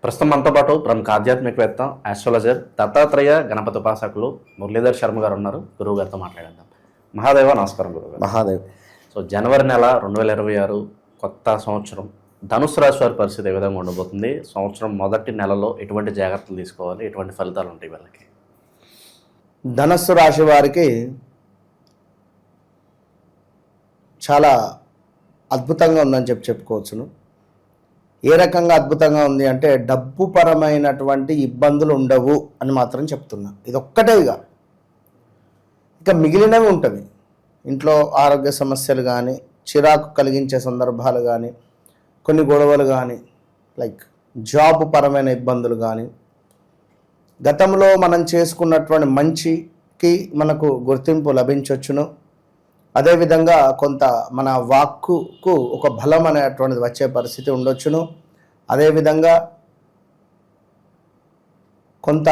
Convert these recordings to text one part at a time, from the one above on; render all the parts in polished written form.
ప్రస్తుతం మనతో పాటు ప్రముఖ ఆధ్యాత్మికవేత్త ఆస్ట్రాలజర్ దత్తాత్రేయ గణపతి ఉపాసకులు మురళీధర్ శర్మ గారు ఉన్నారు. గురువు గారితో మాట్లాడేద్దాం. మహాదేవ నమస్కారం గురువు. మహాదేవ్. సో జనవరి నెల 2026 కొత్త సంవత్సరం, ధనుసు రాశి వారి పరిస్థితి ఏ విధంగా ఉండబోతుంది? సంవత్సరం మొదటి నెలలో ఎటువంటి జాగ్రత్తలు తీసుకోవాలి, ఎటువంటి ఫలితాలు ఉంటాయి వీళ్ళకి? ధనస్సు రాశి వారికి చాలా అద్భుతంగా ఉందని చెప్పుకోవచ్చును. ఏ రకంగా అద్భుతంగా ఉంది అంటే డబ్బు పరమైనటువంటి ఇబ్బందులు ఉండవు అని మాత్రం చెప్తున్నా. ఇది ఒక్కటేగా, ఇక మిగిలినవి ఉంటవి. ఇంట్లో ఆరోగ్య సమస్యలు కానీ, చిరాకు కలిగించే సందర్భాలు కానీ, కొన్ని గొడవలు కానీ, లైక్ జాబ్ పరమైన ఇబ్బందులు కానీ, గతంలో మనం చేసుకున్నటువంటి మంచికి మనకు గుర్తింపు లభించవచ్చును. అదేవిధంగా కొంత మన వాక్కుకు ఒక బలం అనేటువంటిది వచ్చే పరిస్థితి ఉండొచ్చును. అదేవిధంగా కొంత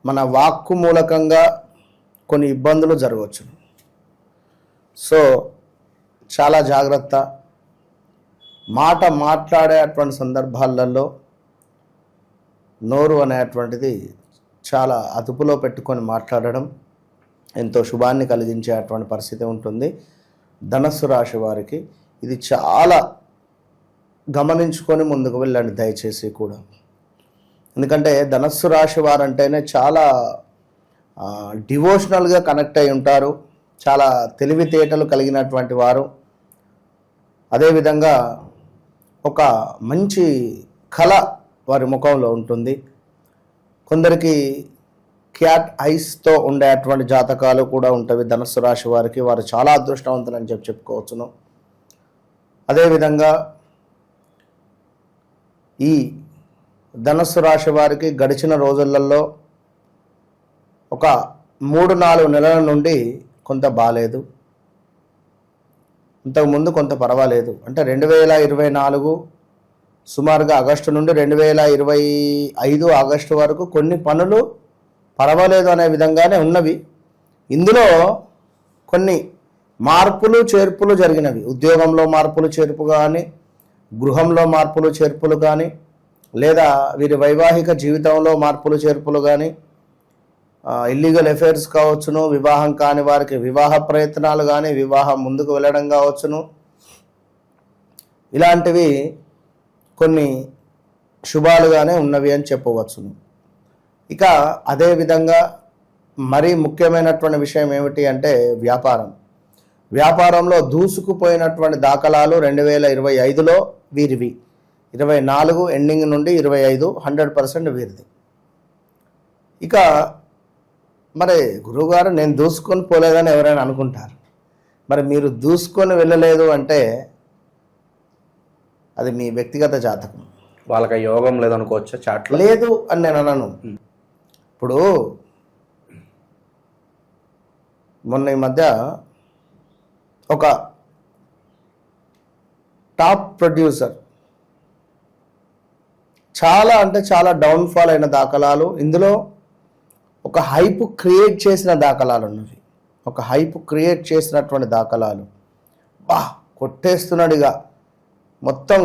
మన వాక్కు మూలకంగా కొన్ని ఇబ్బందులు జరగవచ్చును. సో చాలా జాగ్రత్త. మాట్లాడేటువంటి సందర్భాలలో నోరు అనేటువంటిది చాలా అదుపులో పెట్టుకొని మాట్లాడడం ఎంతో శుభాన్ని కలిగించేటువంటి పరిస్థితి ఉంటుంది. ధనస్సు రాశి వారికి ఇది చాలా గమనించుకొని ముందుకు వెళ్ళండి దయచేసి కూడా. ఎందుకంటే ధనస్సు రాశి వారంటేనే చాలా డివోషనల్గా కనెక్ట్ అయి ఉంటారు. చాలా తెలివితేటలు కలిగినటువంటి వారు. అదేవిధంగా ఒక మంచి కళ వారి ముఖంలో ఉంటుంది. కొందరికి క్యాట్ ఐస్తో ఉండేటువంటి జాతకాలు కూడా ఉంటాయి ధనస్సు రాశి వారికి. వారు చాలా అదృష్టవంతులని చెప్పుకోవచ్చును. అదేవిధంగా ఈ ధనస్సు రాశి వారికి గడిచిన రోజులలో ఒక 3-4 నెలల నుండి కొంత బాలేదు, ఇంతకుముందు కొంత పర్వాలేదు. అంటే 2024 సుమారుగా ఆగస్టు నుండి 2025 ఆగస్టు వరకు కొన్ని పనులు పర్వాలేదు అనే విధంగానే ఉన్నవి. ఇందులో కొన్ని మార్పులు చేర్పులు జరిగినవి. ఉద్యోగంలో మార్పులు చేర్పు కానీ, గృహంలో మార్పులు చేర్పులు కానీ, లేదా వీరి వైవాహిక జీవితంలో మార్పులు చేర్పులు కానీ, ఇల్లీగల్ అఫైర్స్ కావచ్చును, వివాహం కాని వారికి వివాహ ప్రయత్నాలు కానీ, వివాహం ముందుకు వెళ్ళడం కావచ్చును. ఇలాంటివి కొన్ని శుభాలుగానే ఉన్నవి అని చెప్పవచ్చును. ఇక అదేవిధంగా మరీ ముఖ్యమైనటువంటి విషయం ఏమిటి అంటే వ్యాపారంలో దూసుకుపోయినటువంటి దాఖలాలు 2025లో వీరివి. 24 ఎండింగ్ నుండి 25 100% వీరిది. ఇక మరి గురువుగారు నేను దూసుకొని పోలేదని ఎవరైనా అనుకుంటారు. మరి మీరు దూసుకొని వెళ్ళలేదు అంటే అది మీ వ్యక్తిగత జాతకం. వాళ్ళకి యోగం లేదనుకోవచ్చా? చాట్లో లేదు అని నేను అనను. ఇప్పుడు మొన్న ఈ మధ్య ఒక టాప్ ప్రొడ్యూసర్ చాలా డౌన్ఫాల్ అయిన దాఖలాలు, ఇందులో ఒక హైప్ క్రియేట్ చేసిన దాఖలాలు ఉన్నవి. ఒక హైప్ క్రియేట్ చేసినటువంటి దాఖలాలు కొట్టేస్తున్నాడుగా, మొత్తం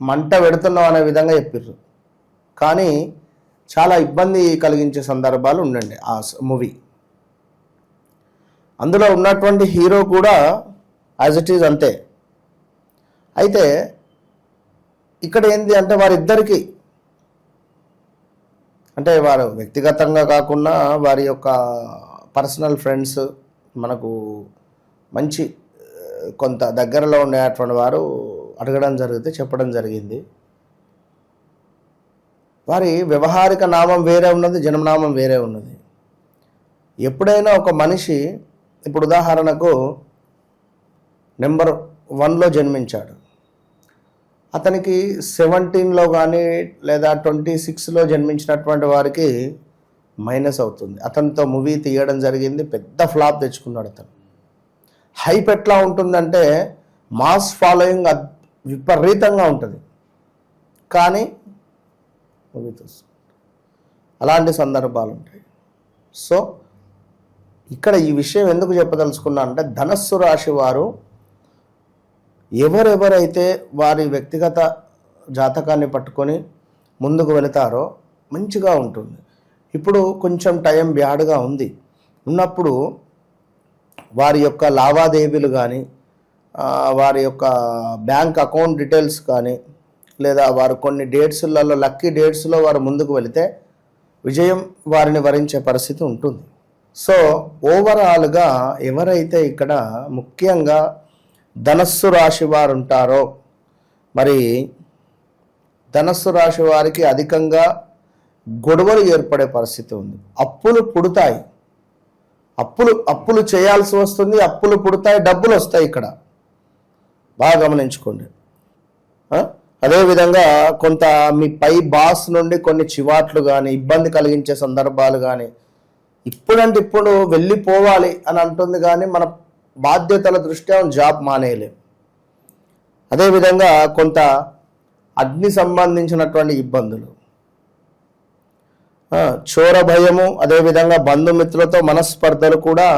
మంట పెడుతున్నాం అనే విధంగా చెప్పారు. కానీ చాలా ఇబ్బంది కలిగించే సందర్భాలు ఉండండి ఆ మూవీ. అందులో ఉన్నటువంటి హీరో కూడా యాజ్ ఇట్ ఈజ్ అంతే. అయితే ఇక్కడ ఏంది అంటే వారిద్దరికి, అంటే వారు వ్యక్తిగతంగా కాకుండా వారి యొక్క పర్సనల్ ఫ్రెండ్స్, మనకు మంచి కొంత దగ్గరలో ఉండేటువంటి వారు అడగడం జరిగితే చెప్పడం జరిగింది. వారి వ్యవహారిక నామం వేరే ఉన్నది, జన్మనామం వేరే ఉన్నది. ఎప్పుడైనా ఒక మనిషి, ఇప్పుడు ఉదాహరణకు నెంబర్ 1లో జన్మించాడు, అతనికి 17లో కానీ లేదా 26లో జన్మించినటువంటి వారికి మైనస్ అవుతుంది. అతనితో మూవీ తీయడం జరిగింది, పెద్ద ఫ్లాప్ తెచ్చుకున్నాడు అతను. హైప్ ఎట్లా ఉంటుందంటే మాస్ ఫాలోయింగ్ విపరీతంగా ఉంటుంది, కానీ అలాంటి సందర్భాలు ఉంటాయి. సో ఇక్కడ ఈ విషయం ఎందుకు చెప్పదలుచుకున్నా అంటే ధనస్సు రాశి వారు ఎవరెవరైతే వారి వ్యక్తిగత జాతకాన్ని పట్టుకొని ముందుకు వెళతారో మంచిగా ఉంటుంది. ఇప్పుడు కొంచెం టైం బ్యాడ్గా ఉన్నప్పుడు వారి యొక్క లావాదేవీలు కానీ వారి యొక్క బ్యాంక్ అకౌంట్ డీటెయిల్స్ కానీ లేదా వారు కొన్ని డేట్స్లలో లక్కీ డేట్స్లో వారు ముందుకు వెళితే విజయం వారిని వరించే పరిస్థితి ఉంటుంది. సో ఓవరాల్గా ఎవరైతే ఇక్కడ ముఖ్యంగా ధనస్సు రాశి వారు ఉంటారో మరి ధనస్సు రాశి వారికి అధికంగా గొడవలు ఏర్పడే పరిస్థితి ఉంది. అప్పులు పుడతాయి, అప్పులు చేయాల్సి వస్తుంది, అప్పులు పుడతాయి, డబ్బులు వస్తాయి. ఇక్కడ బాగా గమనించుకోండి. అదేవిధంగా కొంత మీ పై బాస్ నుండి కొన్ని చివాట్లు కానీ ఇబ్బంది కలిగించే సందర్భాలు కానీ ఇప్పుడంటే ఇప్పుడు వెళ్ళిపోవాలి అని అంటుంది కానీ మన బాధ్యతల దృష్ట్యా జాబ్ మానేయలేం. అదేవిధంగా కొంత అగ్ని సంబంధించినటువంటి ఇబ్బందులు, చోర భయము, అదేవిధంగా బంధుమిత్రులతో మనస్పర్ధలు కూడా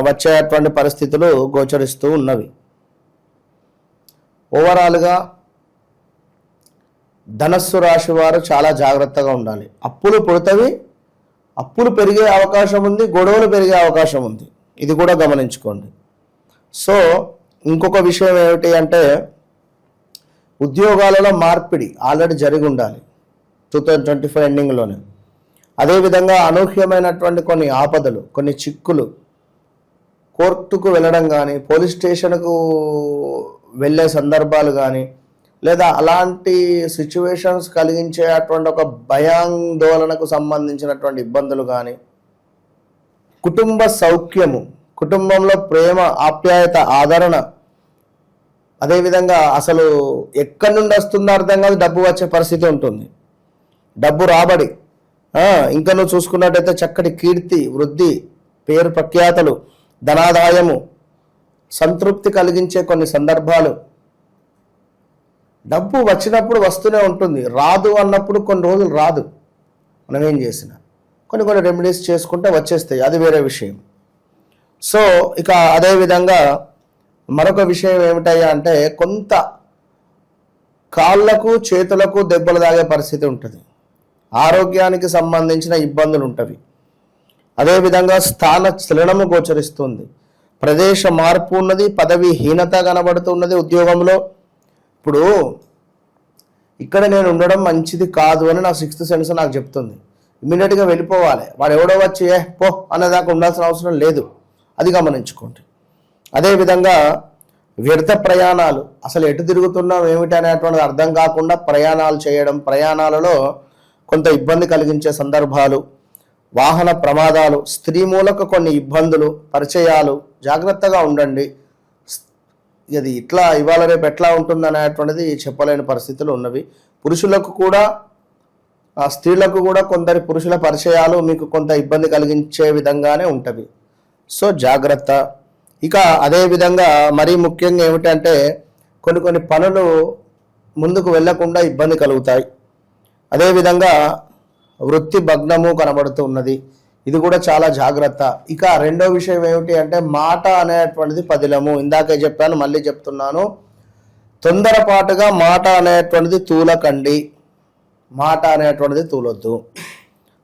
వచ్చేటువంటి పరిస్థితులు గోచరిస్తూ ఉన్నవి. ఓవరాల్గా ధనస్సు రాశి వారు చాలా జాగ్రత్తగా ఉండాలి. అప్పులు పుడతవి, అప్పులు పెరిగే అవకాశం ఉంది, గొడవలు పెరిగే అవకాశం ఉంది. ఇది కూడా గమనించుకోండి. సో ఇంకొక విషయం ఏమిటి అంటే ఉద్యోగాలలో మార్పిడి ఆల్రెడీ జరిగి ఉండాలి 2025 ఎండింగ్లోనే. అదేవిధంగా అనూహ్యమైనటువంటి కొన్ని ఆపదలు, కొన్ని చిక్కులు, కోర్టుకు వెళ్ళడం కానీ పోలీస్ స్టేషన్కు వెళ్ళే సందర్భాలు కానీ లేదా అలాంటి సిచ్యువేషన్స్ కలిగించేటువంటి ఒక భయాందోళనకు సంబంధించినటువంటి ఇబ్బందులు కానీ, కుటుంబ సౌఖ్యము, కుటుంబంలో ప్రేమ, ఆప్యాయత, ఆదరణ, అదేవిధంగా అసలు ఎక్కడి నుండి వస్తుందో అర్థం కాదు డబ్బు వచ్చే పరిస్థితి ఉంటుంది. డబ్బు రాబడి, ఇంకా నువ్వు చూసుకున్నట్టయితే చక్కటి కీర్తి, వృద్ధి, పేరు ప్రఖ్యాతలు, ధనాదాయము, సంతృప్తి కలిగించే కొన్ని సందర్భాలు. డబ్బు వచ్చినప్పుడు వస్తూనే ఉంటుంది, రాదు అన్నప్పుడు కొన్ని రోజులు రాదు. మనం ఏం చేసినా కొన్ని రెమెడీస్ చేసుకుంటే వచ్చేస్తాయి, అది వేరే విషయం. సో ఇక అదేవిధంగా మరొక విషయం ఏమిటయ్యా అంటే కొంత కాళ్ళకు చేతులకు దెబ్బలు తాగే పరిస్థితి ఉంటుంది, ఆరోగ్యానికి సంబంధించిన ఇబ్బందులు ఉంటవి. అదేవిధంగా స్థాన చలనము గోచరిస్తుంది, ప్రదేశ మార్పు ఉన్నది, పదవి హీనత కనబడుతున్నది ఉద్యోగంలో. ఇప్పుడు ఇక్కడ నేను ఉండడం మంచిది కాదు అని నా 6th సెన్స్ నాకు చెప్తుంది. ఇమ్మీడియట్గా వెళ్ళిపోవాలి, వాడు ఎవడో వచ్చి పో అనేదాకా ఉండాల్సిన అవసరం లేదు, అది గమనించుకోండి. అదేవిధంగా వ్యర్థ ప్రయాణాలు, అసలు ఎటు తిరుగుతున్నాం ఏమిటి అనేటువంటిది అర్థం కాకుండా ప్రయాణాలు చేయడం, ప్రయాణాలలో కొంత ఇబ్బంది కలిగించే సందర్భాలు, వాహన ప్రమాదాలు, స్త్రీ మూలక కొన్ని ఇబ్బందులు, పరిచయాలు, జాగ్రత్తగా ఉండండి. ఇది ఇట్లా ఇవాళ రేపు ఎట్లా ఉంటుంది అనేటువంటిది చెప్పలేని పరిస్థితులు ఉన్నవి. పురుషులకు కూడా స్త్రీలకు కూడా కొందరి పురుషుల పరిచయాలు మీకు కొంత ఇబ్బంది కలిగించే విధంగానే ఉంటవి. సో జాగ్రత్త. ఇక అదేవిధంగా మరీ ముఖ్యంగా ఏమిటంటే కొన్ని పనులు ముందుకు వెళ్లకుండా ఇబ్బంది కలుగుతాయి. అదేవిధంగా వృత్తి భగ్నము కనబడుతూ ఉన్నది, ఇది కూడా చాలా జాగ్రత్త. ఇక రెండో విషయం ఏమిటి అంటే మాట అనేటువంటిది పదిలము. ఇందాకే చెప్పాను, మళ్ళీ చెప్తున్నాను, తొందరపాటుగా మాట అనేటువంటిది తూలకండి, మాట అనేటువంటిది తూలొద్దు.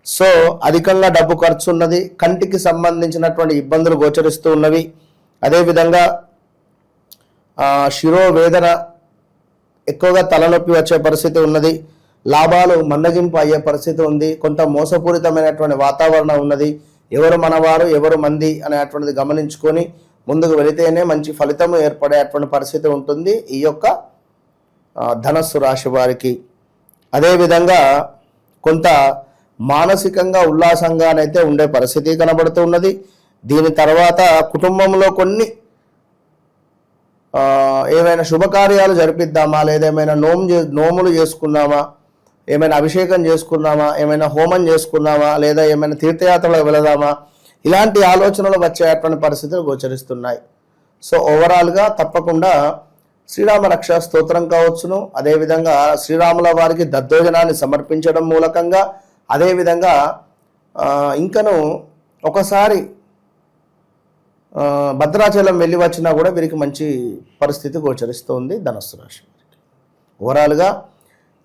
సో అధికంగా డబ్బు ఖర్చు ఉన్నది, కంటికి సంబంధించినటువంటి ఇబ్బందులు గోచరిస్తూ ఉన్నవి. అదేవిధంగా శిరోవేదన, ఎక్కువగా తలనొప్పి వచ్చే పరిస్థితి ఉన్నది, లాభాలు మందగింపు అయ్యే పరిస్థితి ఉంది, కొంత మోసపూరితమైనటువంటి వాతావరణం ఉన్నది. ఎవరు మనవారు ఎవరు మంది అనేటువంటిది గమనించుకొని ముందుకు వెళితేనే మంచి ఫలితము ఏర్పడేటువంటి పరిస్థితి ఉంటుంది ఈ యొక్క ధనస్సు రాశి వారికి. అదేవిధంగా కొంత మానసికంగా ఉల్లాసంగానైతే ఉండే పరిస్థితి కనబడుతూ ఉన్నది. దీని తర్వాత కుటుంబంలో కొన్ని ఏమైనా శుభకార్యాలు జరిపిద్దామా, లేదా ఏమైనా నోములు చేసుకుందామా, ఏమైనా అభిషేకం చేసుకుందామా, ఏమైనా హోమం చేసుకుందామా, లేదా ఏమైనా తీర్థయాత్రలకు వెళదామా, ఇలాంటి ఆలోచనలు వచ్చేటువంటి పరిస్థితులు గోచరిస్తున్నాయి. సో ఓవరాల్గా తప్పకుండా శ్రీరామ రక్షా స్తోత్రం కావచ్చును, అదేవిధంగా శ్రీరాముల వారికి దద్దోజనాన్ని సమర్పించడం మూలకంగా, అదేవిధంగా ఇంకను ఒకసారి భద్రాచలం వెళ్ళి వచ్చినా కూడా వీరికి మంచి పరిస్థితి గోచరిస్తుంది ధనస్సు రాశి వారికి. ఓవరాల్గా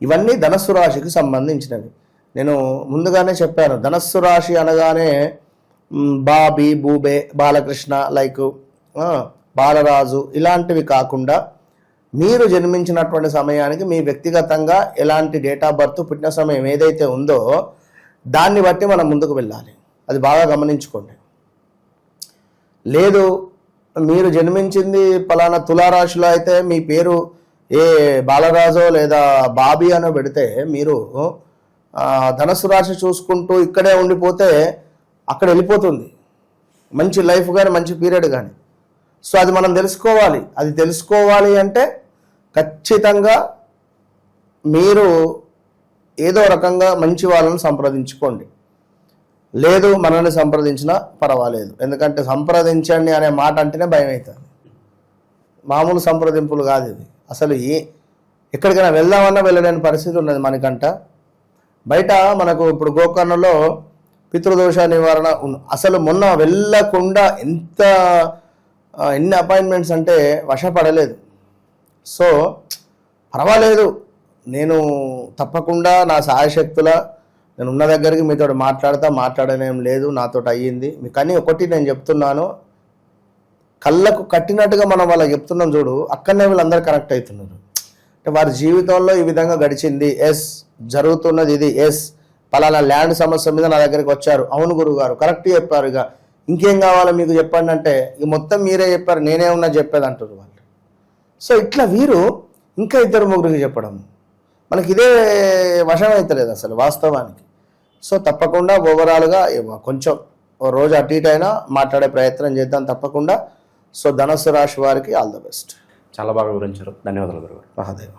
ఇవన్నీ ధనస్సు రాశికి సంబంధించినవి. నేను ముందుగానే చెప్పాను, ధనస్సు రాశి అనగానే బాబీ, బూబే, బాలకృష్ణ, లైక్ బాలరాజు ఇలాంటివి కాకుండా మీరు జన్మించినటువంటి సమయానికి మీ వ్యక్తిగతంగా ఎలాంటి డేట్ ఆఫ్ బర్త్, పుట్టిన సమయం ఏదైతే ఉందో దాన్ని బట్టి మనం ముందుకు వెళ్ళాలి. అది బాగా గమనించుకోండి. లేదు మీరు జన్మించింది పలానా తులారాశిలో అయితే మీ పేరు ఏ బాలరాజో లేదా బాబీ అనో పెడితే మీరు ధనస్సు రాశి చూసుకుంటూ ఇక్కడే ఉండిపోతే అక్కడ వెళ్ళిపోతుంది మంచి లైఫ్ కానీ మంచి పీరియడ్ కానీ. సో అది మనం తెలుసుకోవాలి. అది తెలుసుకోవాలి అంటే ఖచ్చితంగా మీరు ఏదో రకంగా మంచి వాళ్ళని సంప్రదించుకోండి. లేదు మనల్ని సంప్రదించినా పర్వాలేదు, ఎందుకంటే సంప్రదించండి అనే మాట అంటేనే భయం అవుతుంది. మామూలు సంప్రదింపులు కాదు ఇది. అసలు ఎక్కడికైనా వెళ్దామన్నా వెళ్ళలేని పరిస్థితి ఉన్నది మనకంట. బయట మనకు ఇప్పుడు గోకర్ణలో పితృదోష నివారణ అసలు మొన్న వెళ్ళకుండా ఎన్ని అపాయింట్మెంట్స్ అంటే వశపడలేదు. సో పర్వాలేదు, నేను తప్పకుండా నా సాయశక్తుల నేను ఉన్న దగ్గరికి మీతో మాట్లాడనేం లేదు, నాతో అయ్యింది. కానీ ఒకటి నేను చెప్తున్నాను, కళ్ళకు కట్టినట్టుగా మనం వాళ్ళకి చెప్తున్నాం చూడు, అక్కడనే వీళ్ళందరూ కనెక్ట్ అవుతున్నారు. అంటే వారి జీవితంలో ఈ విధంగా గడిచింది, ఎస్ జరుగుతున్నది ఇది, ఎస్ పలానా ల్యాండ్ సమస్య మీద నా దగ్గరికి వచ్చారు, అవును గురుగారు కరెక్ట్ చెప్పారు, ఇక ఇంకేం కావాలో మీకు చెప్పండి అంటే ఇక మొత్తం మీరే చెప్పారు, నేనే ఉన్నా చెప్పేది అంటారు వాళ్ళు. సో ఇట్లా వీరు ఇంకా 2-3కి చెప్పడం మనకి ఇదే వశం అవుతలేదు అసలు వాస్తవానికి. సో తప్పకుండా ఓవరాల్గా కొంచెం రోజు అటు ఇటు అయినా మాట్లాడే ప్రయత్నం చేద్దాం తప్పకుండా. సో ధనస్సు రాశి వారికి ఆల్ ద బెస్ట్. చాలా బాగా వివరించారు. ధన్యవాదాలు గురుగారు. మహాదేవ.